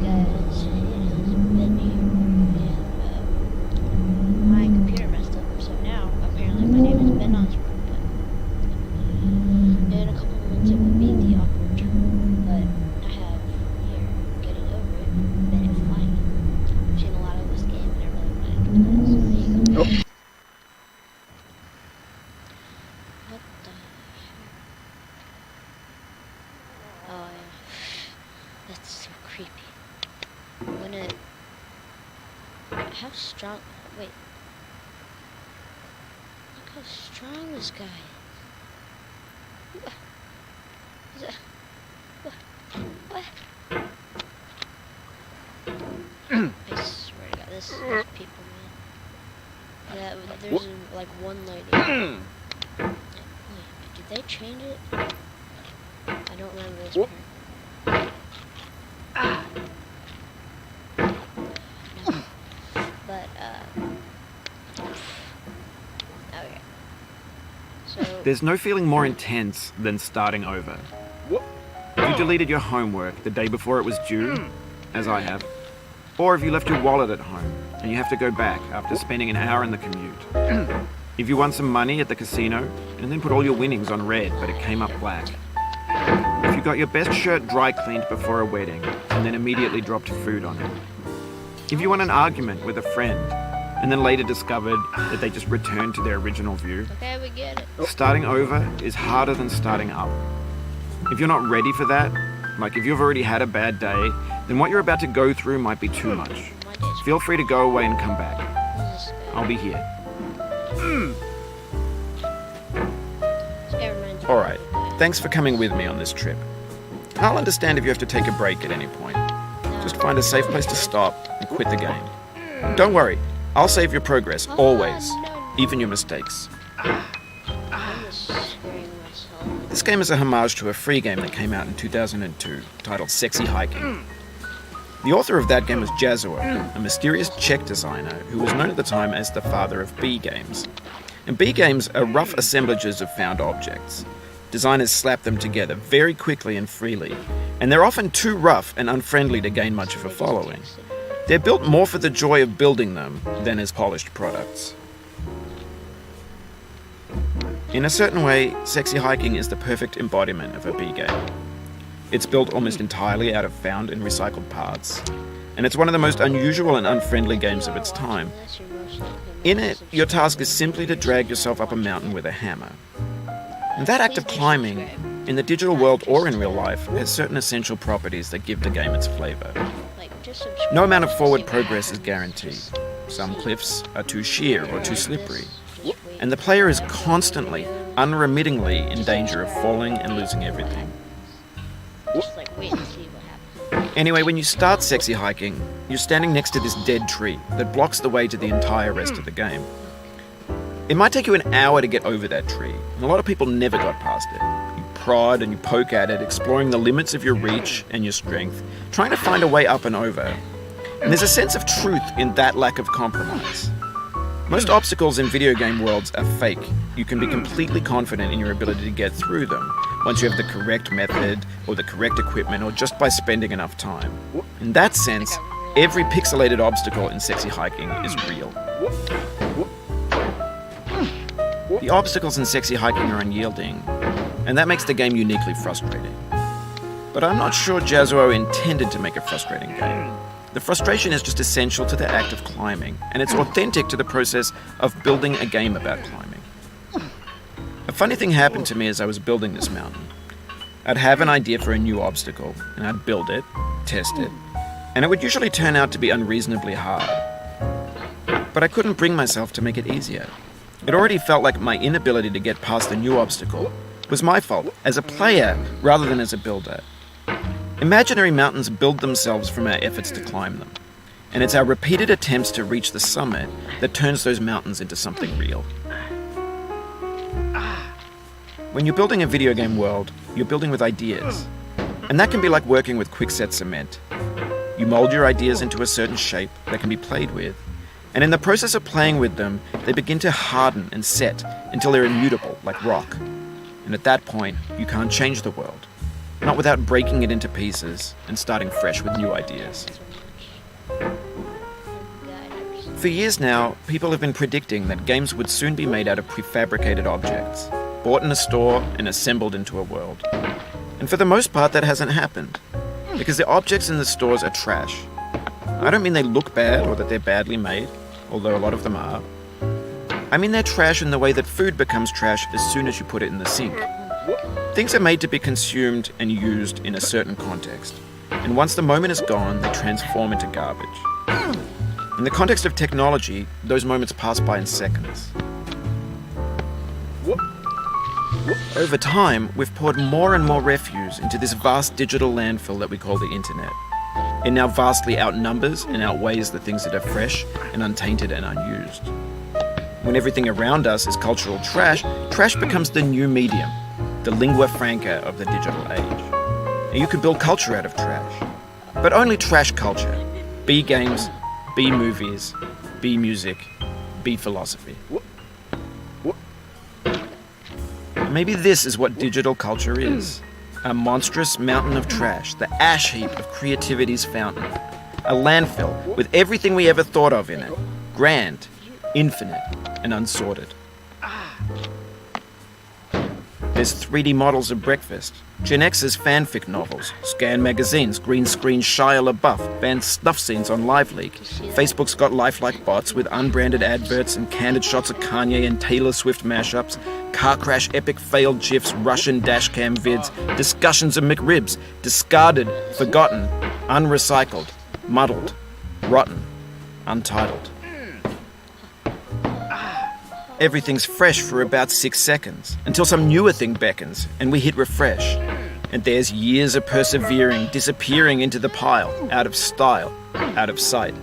guy has been here, and my computer messed up, so now apparently my name is Ben Osborne. But in a couple of months it will be the awkward term. But I have here getting over it. Bennet Foddy. I've seen a lot of this game, and I really want to get into this. So there you go. What the? Oh yeah, that's so creepy. When it, how strong? Wait, look how strong this guy is. What? Is that, what? What? I swear to God, this is people, man. Yeah, there's like one lady. Wait, did they change it? I don't remember this part. No. But, okay. So, There's no feeling more intense than starting over. If you deleted your homework the day before it was due, as I have, or if you left your wallet at home and you have to go back after spending an hour in the commute. If you won some money at the casino and then put all your winnings on red but it came up black. If you got your best shirt dry cleaned before a wedding and then immediately dropped food on it. If you won an argument with a friend and then later discovered that they just returned to their original view. okay, we get it. Starting over is harder than starting up. If you're not ready for that, like if you've already had a bad day, then what you're about to go through might be too much. My day's Feel free to go away and come back. this guy. I'll be here. This guy reminds me Alright, of the guy. thanks for coming with me on this trip. I'll understand if you have to take a break at any point. Just find a safe place to stop and quit the game. Don't worry, I'll save your progress, always, even your mistakes. I'm just scaring myself. This game is a homage to a free game that came out in 2002, titled Sexy Hiking. The author of that game was Jazuo, a mysterious Czech designer who was known at the time as the father of B games. And B games are rough assemblages of found objects. Designers slap them together very quickly and freely, and they're often too rough and unfriendly to gain much of a following. They're built more for the joy of building them than as polished products. In a certain way, Sexy Hiking is the perfect embodiment of a B game. It's built almost entirely out of found and recycled parts, and it's one of the most unusual and unfriendly games of its time. In it, your task is simply to drag yourself up a mountain with a hammer. And that act of climbing, in the digital world or in real life, has certain essential properties that give the game its flavor. No amount of forward progress is guaranteed. Some cliffs are too sheer or too slippery, and the player is constantly, unremittingly in danger of falling and losing everything. Just like wait and see what happens. Anyway, when you start Sexy Hiking, you're standing next to this dead tree that blocks the way to the entire rest of the game. It might take you an hour to get over that tree, and a lot of people never got past it. You prod and you poke at it, exploring the limits of your reach and your strength, trying to find a way up and over. And there's a sense of truth in that lack of compromise. Most obstacles in video game worlds are fake. You can be completely confident in your ability to get through them once you have the correct method or the correct equipment or just by spending enough time. In that sense, every pixelated obstacle in Sexy Hiking is real. The obstacles in Sexy Hiking are unyielding, and that makes the game uniquely frustrating. But I'm not sure Jazuo intended to make a frustrating game. The frustration is just essential to the act of climbing, and it's authentic to the process of building a game about climbing. A funny thing happened to me as I was building this mountain. I'd have an idea for a new obstacle, and I'd build it, test it, and it would usually turn out to be unreasonably hard. But I couldn't bring myself to make it easier. It already felt like my inability to get past the new obstacle was my fault as a player rather than as a builder. Imaginary mountains build themselves from our efforts to climb them, and it's our repeated attempts to reach the summit that turns those mountains into something real. When you're building a video game world, you're building with ideas, and that can be like working with quickset cement. You mold your ideas into a certain shape that can be played with, and in the process of playing with them, they begin to harden and set until they're immutable, like rock. And at that point, you can't change the world. not without breaking it into pieces and starting fresh with new ideas. For years now, people have been predicting that games would soon be made out of prefabricated objects, bought in a store and assembled into a world. And for the most part, that hasn't happened, because the objects in the stores are trash. I don't mean they look bad or that they're badly made, although a lot of them are. I mean they're trash in the way that food becomes trash as soon as you put it in the sink. Things are made to be consumed and used in a certain context, and once the moment is gone, they transform into garbage. In the context of technology, those moments pass by in seconds. Over time, we've poured more and more refuse into this vast digital landfill that we call the internet. It now vastly outnumbers and outweighs the things that are fresh and untainted and unused. When everything around us is cultural trash, trash becomes the new medium, the lingua franca of the digital age. And you can build culture out of trash, but only trash culture. Be games, be movies, be music, be philosophy. Maybe this is what digital culture is. A monstrous mountain of trash, the ash heap of creativity's fountain. A landfill with everything we ever thought of in it. Grand, infinite, and unsorted. There's 3D models of breakfast, Gen X's fanfic novels, scan magazines, green screen Shia LaBeouf, banned snuff scenes on LiveLeak. Facebook's got lifelike bots with unbranded adverts and candid shots of Kanye and Taylor Swift mashups, car crash epic failed GIFs, Russian dashcam vids, discussions of McRibs, discarded, forgotten, unrecycled, muddled, rotten, untitled. Everything's fresh for about 6 seconds, until some newer thing beckons, and we hit refresh. And there's years of persevering, disappearing into the pile, out of style, out of sight.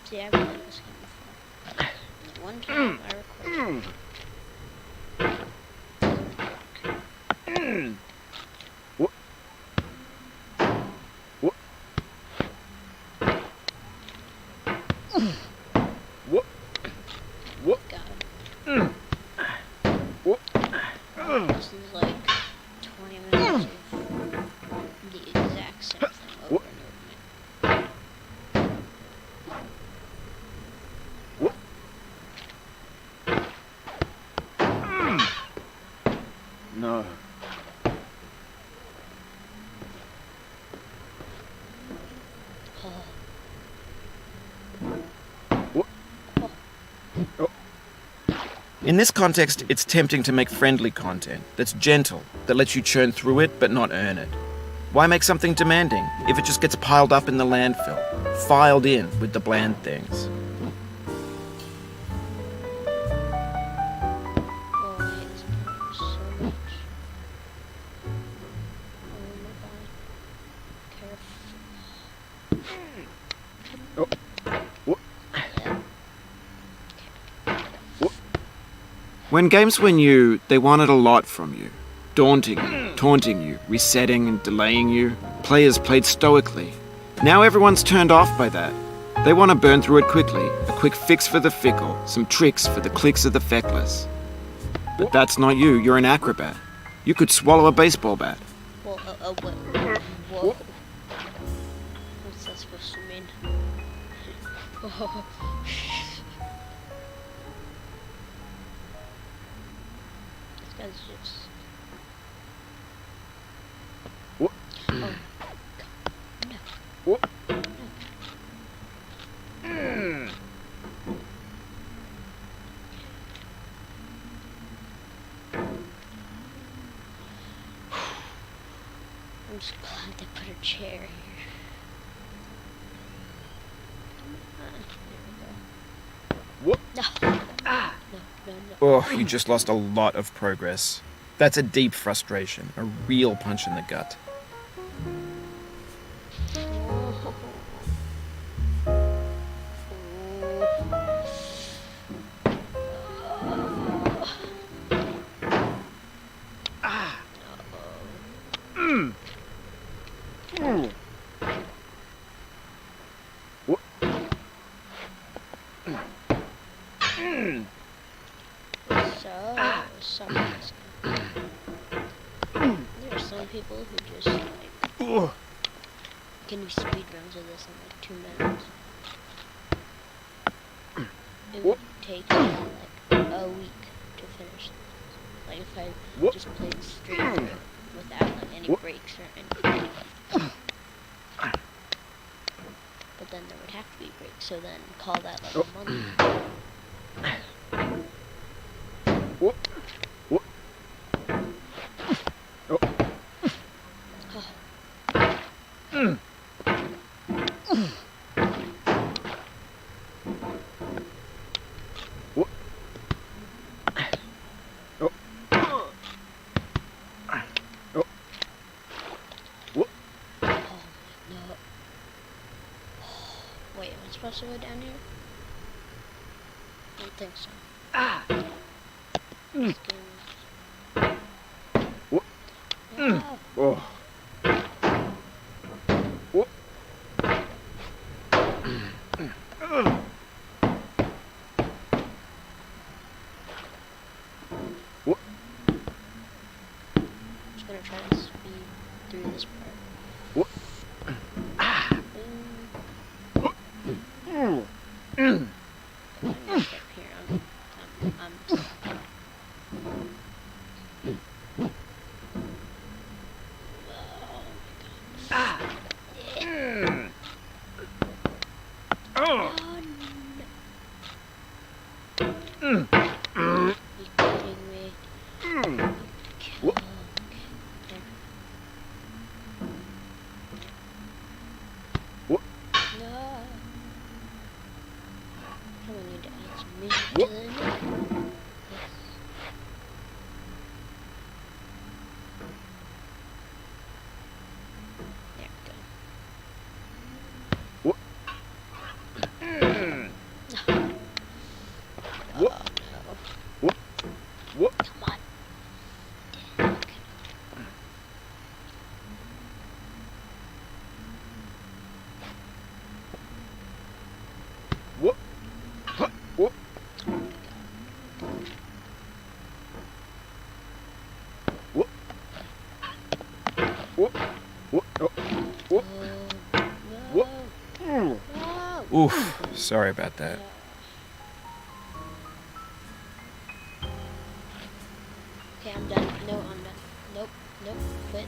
See, I've played this game before. One time I recorded. This is like 20 minutes of the exact same thing over and over again. No. In this context, it's tempting to make friendly content that's gentle, that lets you churn through it but not earn it. Why make something demanding if it just gets piled up in the landfill, filed in with the bland things? When games were new, they wanted a lot from you. Daunting you, taunting you, resetting and delaying you. Players played stoically. Now everyone's turned off by that. They want to burn through it quickly, a quick fix for the fickle, some tricks for the clicks of the feckless. But that's not you, you're an acrobat. You could swallow a baseball bat. Well, whoa. What's that supposed to mean? This guy's just... What? Oh, God. No. What? I'm just glad they put a chair here. There we go. What? No. No. Oh, you just lost a lot of progress. That's a deep frustration, a real punch in the gut. There are some people who just like can do speed runs of this in like 2 minutes. It would take me like a week to finish this. Like if I just played straight through without like any breaks or anything. But then there would have to be breaks, so then call that like a month. Wait, am I supposed to go down here? I don't think so. This game is... No. I'm just gonna try to speed through this part. I'm up here. I'm You kidding me? No. Probably need to add some music to the end. Yes. There we go. Come on. No. Oof, sorry about that. Okay, I'm done. No, I'm done. Nope. Quit.